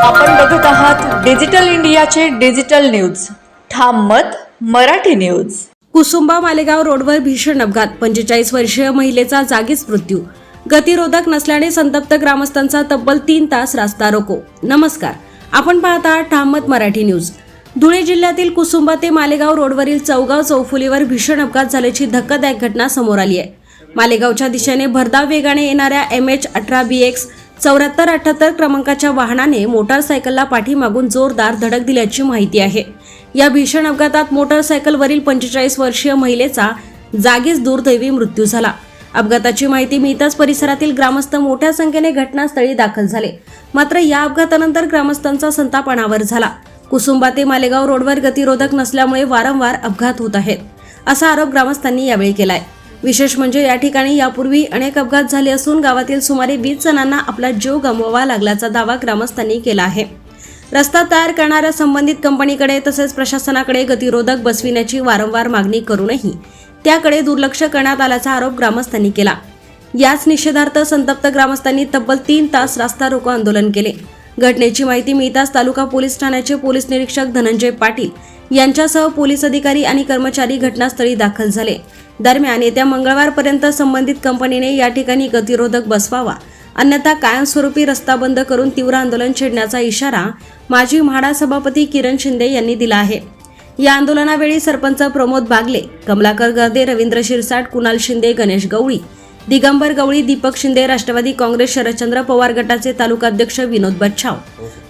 आपण बघत आहात डिजिटल इंडियाचे डिजिटल न्यूज. ठाम मत मराठी न्यूज. कुसुंबा मालेगाव रोडवर भीषण अपघात. 45 वर्षीय महिलेचा जागीच मृत्यू. गतिरोधक नसल्याने संतप्त ग्रामस्थांचा तब्बल 3 तास रास्ता रोको. नमस्कार, आपण पाहत आहात ठाम मत मराठी न्यूज. धुळे जिल्ह्यातील कुसुंबा ते मालेगाव रोडवरील चौगाव चौफुलीवर भीषण अपघात झाल्याची धक्कादायक घटना समोर आली आहे. मालेगावच्या दिशेने भरधाव वेगाने येणाऱ्या MH18BX 7478 क्रमांकाच्या वाहनाने मोटारसायकलला पाठीमागून जोरदार धडक दिल्याची माहिती आहे. या भीषण अपघातात मोटारसायकलवरील 45 वर्षीय महिलेचा जागीच दुर्दैवी मृत्यू झाला. अपघाताची माहिती मिळताच परिसरातील ग्रामस्थ मोठ्या संख्येने घटनास्थळी दाखल झाले. मात्र या अपघातानंतर ग्रामस्थांचा संताप अनावर झाला. कुसुंबा ते मालेगाव रोडवर गतिरोधक नसल्यामुळे वारंवार अपघात होत आहेत, असा आरोप ग्रामस्थांनी यावेळी केलाय. विशेष म्हणजे या ठिकाणी यापूर्वी अनेक अपघात झाले असून गावातील सुमारे 20 जणांना आपला जीव गमवावा लागल्याचा दावा ग्रामस्थांनी केला आहे. रस्ता तयार करणाऱ्या संबंधित कंपनीकडे तसेच प्रशासनाकडे गतिरोधक बसविण्याची वारंवार मागणी करूनही त्याकडे दुर्लक्ष करण्यात आल्याचा आरोप ग्रामस्थांनी केला. याच निषेधार्थ संतप्त ग्रामस्थांनी तब्बल 3 तास रास्ता रोको आंदोलन केले. घटनेची माहिती मिळताच तालुका पोलीस ठाण्याचे पोलीस निरीक्षक धनंजय पाटील यांच्यासह पोलीस अधिकारी आणि कर्मचारी घटनास्थळी दाखल झाले. दरम्यान येत्या मंगळवारपर्यंत संबंधित कंपनीने या ठिकाणी गतिरोधक बसवावा, अन्यथा कायमस्वरूपी रस्ता बंद करून तीव्र आंदोलन छेडण्याचा इशारा माजी म्हाडा सभापती किरण शिंदे यांनी दिला आहे. या आंदोलनावेळी सरपंच प्रमोद बागले, कमलाकर गर्दे, रवींद्र शिरसाट, कुणाल शिंदे, गणेश गवळी, दिगंबर गवळी, दीपक शिंदे, राष्ट्रवादी काँग्रेस शरदचंद्र पवार गटाचे तालुकाध्यक्ष विनोद बच्छाव,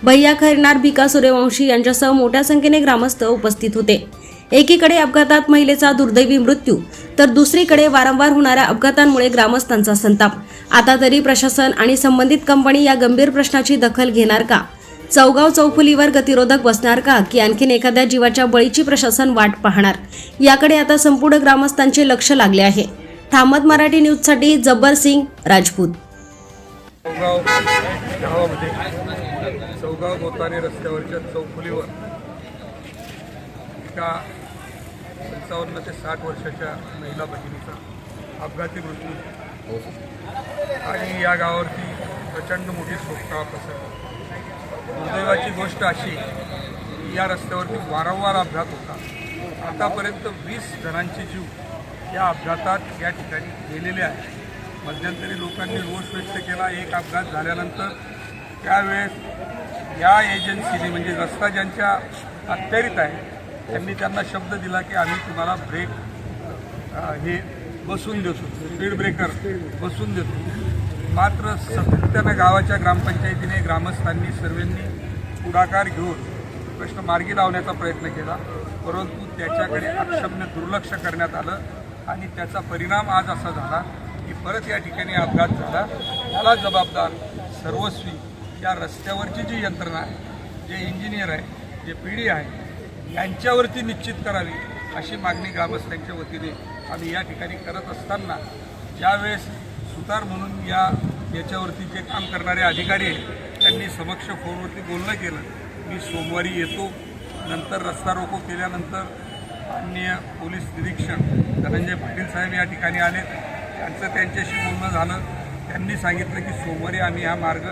भैया खैरनार, भिका सूर्यवंशी यांच्यासह मोठ्या संख्येने ग्रामस्थ उपस्थित होते. एकीकडे अपघातात महिलेचा दुर्दैवी मृत्यू तर दुसरीकडे वारंवार होणाऱ्या अपघातांमुळे ग्रामस्थांचा संताप. आता तरी प्रशासन आणि संबंधित कंपनी या गंभीर प्रश्नाची दखल घेणार का? चौगाव चौफुलीवर गतिरोधक बसणार का की आणखीन एखाद्या जीवाच्या बळीची प्रशासन वाट पाहणार? याकडे आता संपूर्ण ग्रामस्थांचे लक्ष लागले आहे. ठामत मराठी न्यूजसाठी जब्बर सिंग राजपूत. चौगाव गोताने रस्त्यावरच्या चौफुलीवर एका 55 ते 60 वर्षाच्या महिला भगिनीचा अपघाती मृत्यू आणि या गावावरती प्रचंड मोठी शोककळा पसरली. दुर्दैवाची गोष्ट अशी की या रस्त्यावरती वारंवार अपघात होता. आतापर्यंत 20 जणांचे जीव या अपघातात या ठिकाणी गेलेले आहेत. मध्यंतरी लोकांनी रोष व्यक्त केला. एक अपघात झाल्यानंतर त्यावेळेस या एजन्सीने म्हणजे रस्ता ज्यांच्या अखत्यारीत आहे त्यांनी त्यांना शब्द दिला की आम्ही तुम्हाला ब्रेक हे बसून देतो, स्पीड ब्रेकर बसून देतो. मात्र सातत्यानं गावाच्या ग्रामपंचायतीने, ग्रामस्थांनी, सर्वांनी पुढाकार घेऊन प्रश्न मार्गी लावण्याचा प्रयत्न केला, परंतु त्याच्याकडे अक्षम्य दुर्लक्ष करण्यात आलं आणि त्याचा परिणाम आज असा झाला की परत या ठिकाणी अपघात झाला. याला जबाबदार सर्वस्वी या रस्त्यावरची जी यंत्रणा आहे, जे इंजिनियर आहे, जे PD आहे, यांच्यावरती निश्चित करावी अशी मागणी ग्रामस्थांच्या वतीने आम्ही या ठिकाणी करत असताना ज्यावेळेस सुतार म्हणून याच्यावरती जे काम करणारे अधिकारी आहेत त्यांनी समक्ष फोनवरती बोलणं केलं, मी सोमवारी येतो. नंतर रस्ता रोको केल्यानंतर माननीय पोलीस निरीक्षक धनंजय पाटील साहेब या ठिकाणी आले. त्यांच्याशी बोलणं झालं. त्यांनी सांगितलं की सोमवारी आम्ही हा मार्ग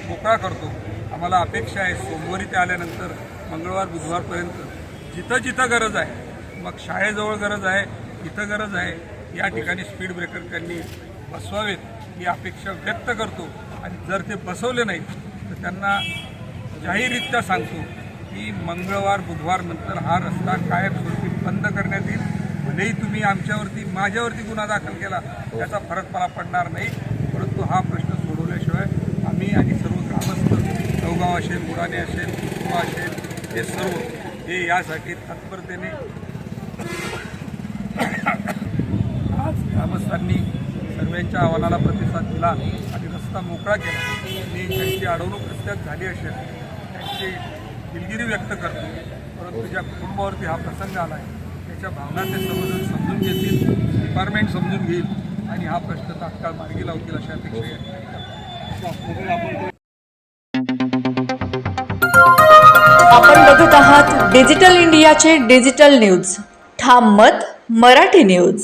मोकळा करतो. आम्हाला अपेक्षा आहे सोमवारी ते आल्यानंतर मंगळवार बुधवारपर्यंत जिथं जिथं गरज आहे, मग शाळेजवळ गरज आहे, इथं गरज आहे, या ठिकाणी स्पीड ब्रेकर त्यांनी बसवावेत ही अपेक्षा व्यक्त करतो. आणि जर ते बसवले नाहीत तर त्यांना जाहीररित्या सांगतो की मंगळवार बुधवार नंतर हा रस्ता कायमस्वरूपी बंद करण्यात येईल. भलेही तुम्ही माझ्यावरती गुन्हा दाखल केला त्याचा फरक मला पडणार नाही, परंतु हा प्रश्न सोडवल्याशिवाय आम्ही आणि सर्व ग्रामस्थ, चौगाव असेल, बुडाणे असेल, कुसुंबा असेल, हे सर्व हे यासाठी तत्परतेने आज ग्रामस्थांनी सर्वांच्या आव्हानाला प्रतिसाद दिला आणि रस्ता मोकळा केला. आणि त्यांची अडवणूक रस्त्यात झाली असेल त्यांची दिलगिरी व्यक्त करतो, परंतु ज्या कुटुंबावरती हा प्रसंग आला आहे त्याच्या भावना ते समजून घेतील, डिपार्टमेंट समजून घेईल आणि हा प्रश्न तात्काळ मार्गी लावतील अशा अपेक्षा आहे. आपण बघत आहात डिजिटल इंडियाचे डिजिटल न्यूज. ठाम मत मराठी न्यूज.